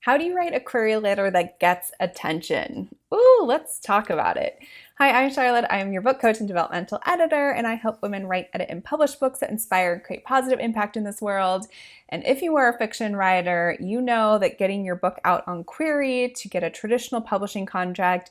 How do you write a query letter that gets attention? Ooh, let's talk about it. Hi, I'm Charlotte. I am your book coach and developmental editor, and I help women write, edit, and publish books that inspire and create positive impact in this world. And if you are a fiction writer, you know that getting your book out on query to get a traditional publishing contract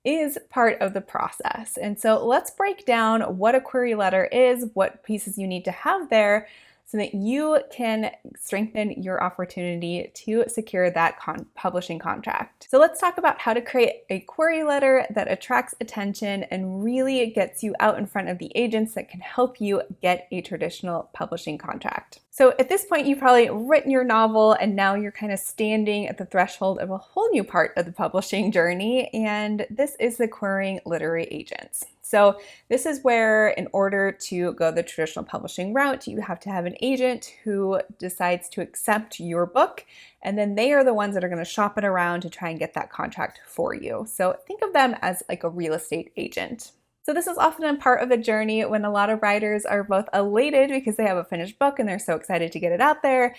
is part of the process. And so let's break down what a query letter is, what pieces you need to have there, so that you can strengthen your opportunity to secure that publishing contract. So let's talk about how to create a query letter that attracts attention and really gets you out in front of the agents that can help you get a traditional publishing contract. So at this point, you've probably written your novel and now you're kind of standing at the threshold of a whole new part of the publishing journey, and this is the querying literary agents. So this is where, in order to go the traditional publishing route, you have to have an agent who decides to accept your book, and then they are the ones that are going to shop it around to try and get that contract for you. So think of them as like a real estate agent. So this is often a part of the journey when a lot of writers are both elated because they have a finished book and they're so excited to get it out there,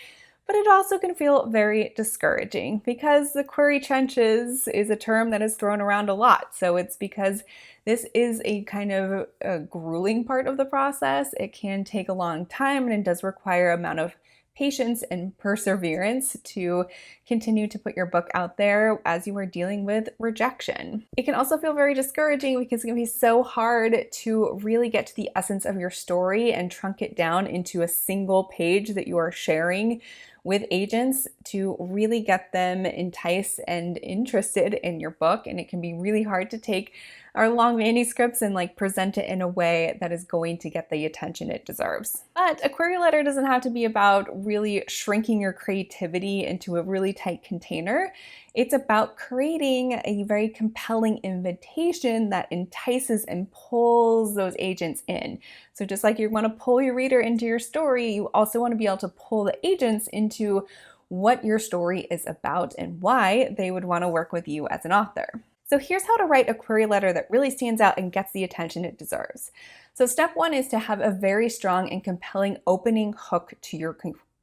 but it also can feel very discouraging because the query trenches is a term that is thrown around a lot. So it's because this is a kind of a grueling part of the process. It can take a long time and it does require an amount of patience and perseverance to continue to put your book out there as you are dealing with rejection. It can also feel very discouraging because it can be so hard to really get to the essence of your story and trunk it down into a single page that you are sharing with agents to really get them enticed and interested in your book. And it can be really hard to take our long manuscripts and present it in a way that is going to get the attention it deserves. But a query letter doesn't have to be about really shrinking your creativity into a really tight container. It's about creating a very compelling invitation that entices and pulls those agents in. So just like you want to pull your reader into your story, you also want to be able to pull the agents into what your story is about and why they would want to work with you as an author. So here's how to write a query letter that really stands out and gets the attention it deserves. So step one is to have a very strong and compelling opening hook to your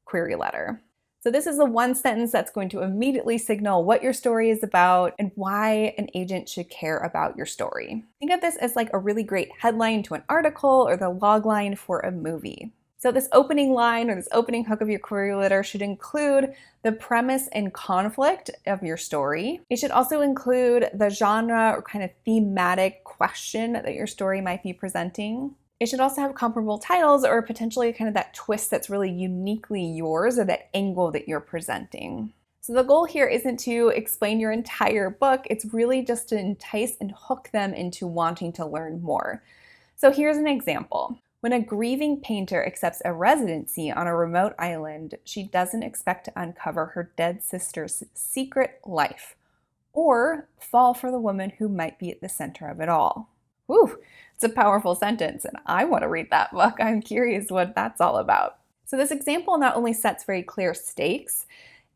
query letter. So this is the one sentence that's going to immediately signal what your story is about and why an agent should care about your story. Think of this as like a really great headline to an article or the log line for a movie. So this opening line or this opening hook of your query letter should include the premise and conflict of your story. It should also include the genre or kind of thematic question that your story might be presenting. It should also have comparable titles or potentially kind of that twist that's really uniquely yours or that angle that you're presenting. So the goal here isn't to explain your entire book, it's really just to entice and hook them into wanting to learn more. So here's an example. When a grieving painter accepts a residency on a remote island, she doesn't expect to uncover her dead sister's secret life or fall for the woman who might be at the center of it all. Whew, it's a powerful sentence, and I want to read that book. I'm curious what that's all about. So this example not only sets very clear stakes,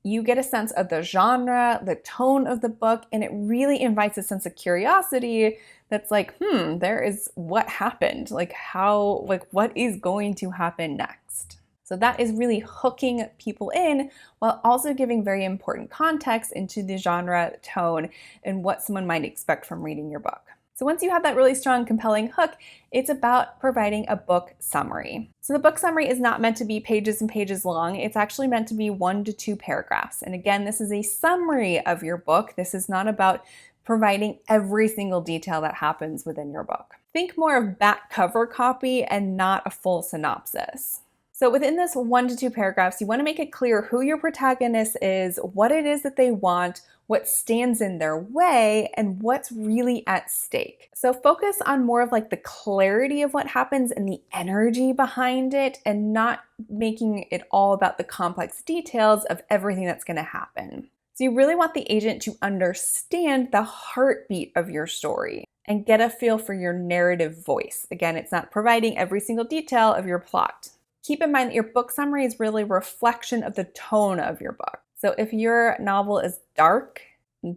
you get a sense of the genre, the tone of the book, and it really invites a sense of curiosity that's like, there is what happened, what is going to happen next? So that is really hooking people in while also giving very important context into the genre, tone, and what someone might expect from reading your book. So once you have that really strong, compelling hook, it's about providing a book summary. So the book summary is not meant to be pages and pages long. It's actually meant to be 1 to 2 paragraphs. And again, this is a summary of your book. This is not about providing every single detail that happens within your book. Think more of back cover copy and not a full synopsis. So within this 1 to 2 paragraphs, you want to make it clear who your protagonist is, what it is that they want, what stands in their way, and what's really at stake. So focus on more of the clarity of what happens and the energy behind it, and not making it all about the complex details of everything that's going to happen. So you really want the agent to understand the heartbeat of your story and get a feel for your narrative voice. Again, it's not providing every single detail of your plot. Keep in mind that your book summary is really a reflection of the tone of your book. So if your novel is dark,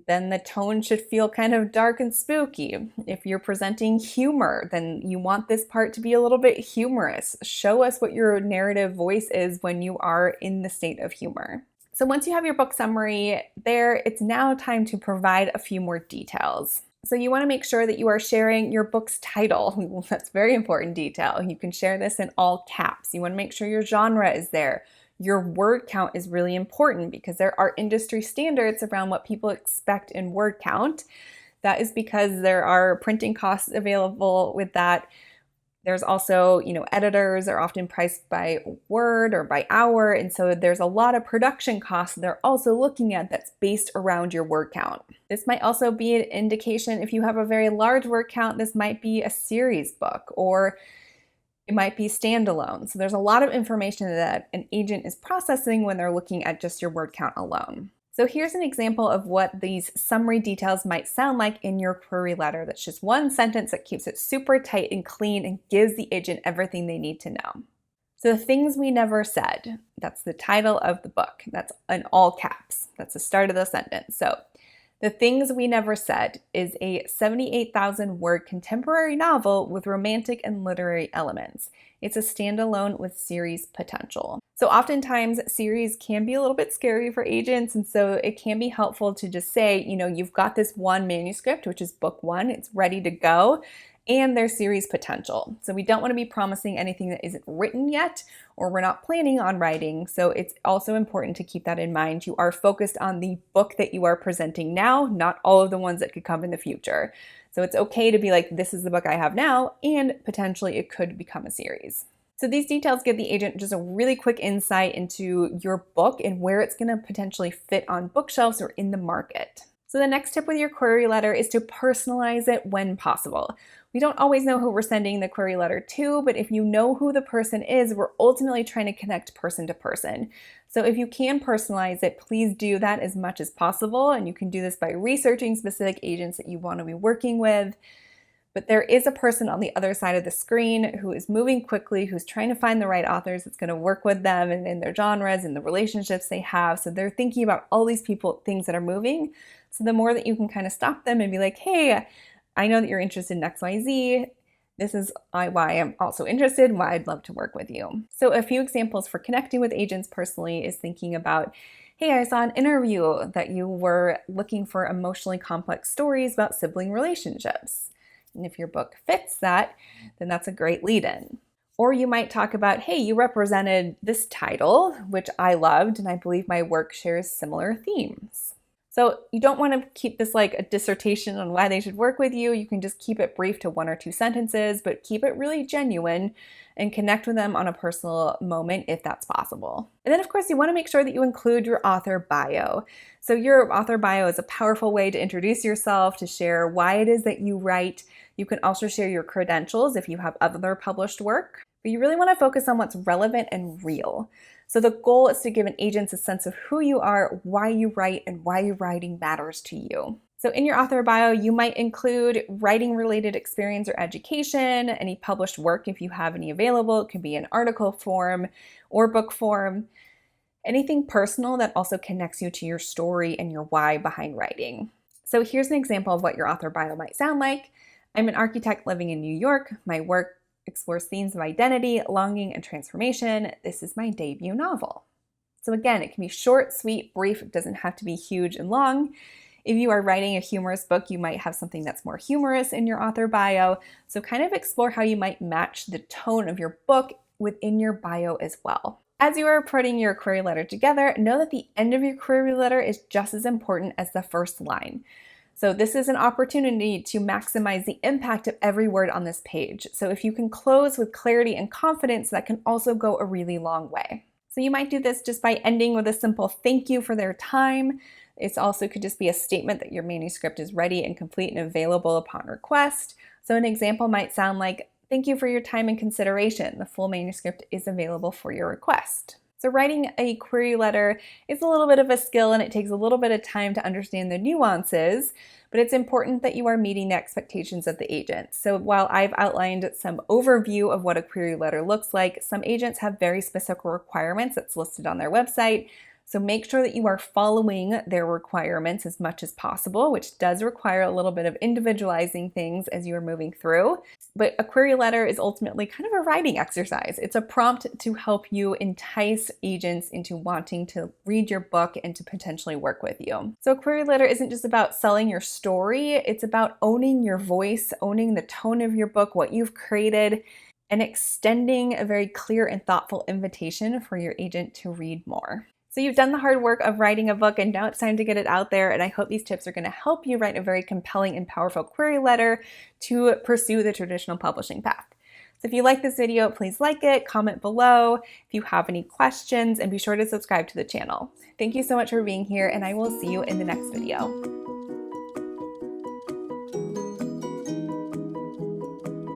then the tone should feel kind of dark and spooky. If you're presenting humor, then you want this part to be a little bit humorous. Show us what your narrative voice is when you are in the state of humor. So once you have your book summary there, it's now time to provide a few more details. So you want to make sure that you are sharing your book's title. That's a very important detail. You can share this in all caps. You want to make sure your genre is there. Your word count is really important because there are industry standards around what people expect in word count. That is because there are printing costs available with that. There's also, editors are often priced by word or by hour. And so there's a lot of production costs they're also looking at that's based around your word count. This might also be an indication if you have a very large word count, this might be a series book or it might be standalone. So there's a lot of information that an agent is processing when they're looking at just your word count alone. So here's an example of what these summary details might sound like in your query letter. That's just one sentence that keeps it super tight and clean and gives the agent everything they need to know. So the things we never said, that's the title of the book. That's in all caps. That's the start of the sentence. So the things we never said is a 78,000 word contemporary novel with romantic and literary elements. It's a standalone with series potential. So oftentimes series can be a little bit scary for agents, and so it can be helpful to just say, you've got this one manuscript, which is book one, it's ready to go, and there's series potential. So we don't want to be promising anything that isn't written yet, or we're not planning on writing. So it's also important to keep that in mind. You are focused on the book that you are presenting now, not all of the ones that could come in the future. So it's okay to be like, this is the book I have now, and potentially it could become a series. So these details give the agent just a really quick insight into your book and where it's going to potentially fit on bookshelves or in the market. So the next tip with your query letter is to personalize it when possible. We don't always know who we're sending the query letter to, but if you know who the person is, we're ultimately trying to connect person to person. So if you can personalize it, please do that as much as possible. And you can do this by researching specific agents that you want to be working with. But there is a person on the other side of the screen who is moving quickly, who's trying to find the right authors that's going to work with them and in their genres and the relationships they have. So they're thinking about all these things that are moving. So the more that you can kind of stop them and be like, hey, I know that you're interested in XYZ. This is why I'm also interested and why I'd love to work with you. So a few examples for connecting with agents personally is thinking about, hey, I saw an interview that you were looking for emotionally complex stories about sibling relationships. And if your book fits that, then that's a great lead-in. Or you might talk about, hey, you represented this title, which I loved, and I believe my work shares similar themes. So you don't want to keep this like a dissertation on why they should work with you. You can just keep it brief to 1 or 2 sentences, but keep it really genuine and connect with them on a personal moment if that's possible. And then of course you want to make sure that you include your author bio. So your author bio is a powerful way to introduce yourself, to share why it is that you write. You can also share your credentials if you have other published work, but you really want to focus on what's relevant and real. So the goal is to give an agent a sense of who you are, why you write, and why your writing matters to you. So in your author bio, you might include writing-related experience or education, any published work if you have any available. It can be in article form or book form. Anything personal that also connects you to your story and your why behind writing. So here's an example of what your author bio might sound like. I'm an architect living in New York. My work explores themes of identity, longing, and transformation. This is my debut novel. So again, it can be short, sweet, brief. It doesn't have to be huge and long. If you are writing a humorous book, you might have something that's more humorous in your author bio. So kind of explore how you might match the tone of your book within your bio as well. As you are putting your query letter together, know that the end of your query letter is just as important as the first line. So this is an opportunity to maximize the impact of every word on this page. So if you can close with clarity and confidence, that can also go a really long way. So you might do this just by ending with a simple thank you for their time. It also could just be a statement that your manuscript is ready and complete and available upon request. So an example might sound like, thank you for your time and consideration. The full manuscript is available for your request. So writing a query letter is a little bit of a skill and it takes a little bit of time to understand the nuances, but it's important that you are meeting the expectations of the agent. So while I've outlined some overview of what a query letter looks like, some agents have very specific requirements that's listed on their website. So make sure that you are following their requirements as much as possible, which does require a little bit of individualizing things as you are moving through. But a query letter is ultimately kind of a writing exercise. It's a prompt to help you entice agents into wanting to read your book and to potentially work with you. So a query letter isn't just about selling your story, it's about owning your voice, owning the tone of your book, what you've created, and extending a very clear and thoughtful invitation for your agent to read more. So you've done the hard work of writing a book, and now it's time to get it out there. And I hope these tips are going to help you write a very compelling and powerful query letter to pursue the traditional publishing path. So if you like this video, please like it, comment below if you have any questions, and be sure to subscribe to the channel. Thank you so much for being here, and I will see you in the next video.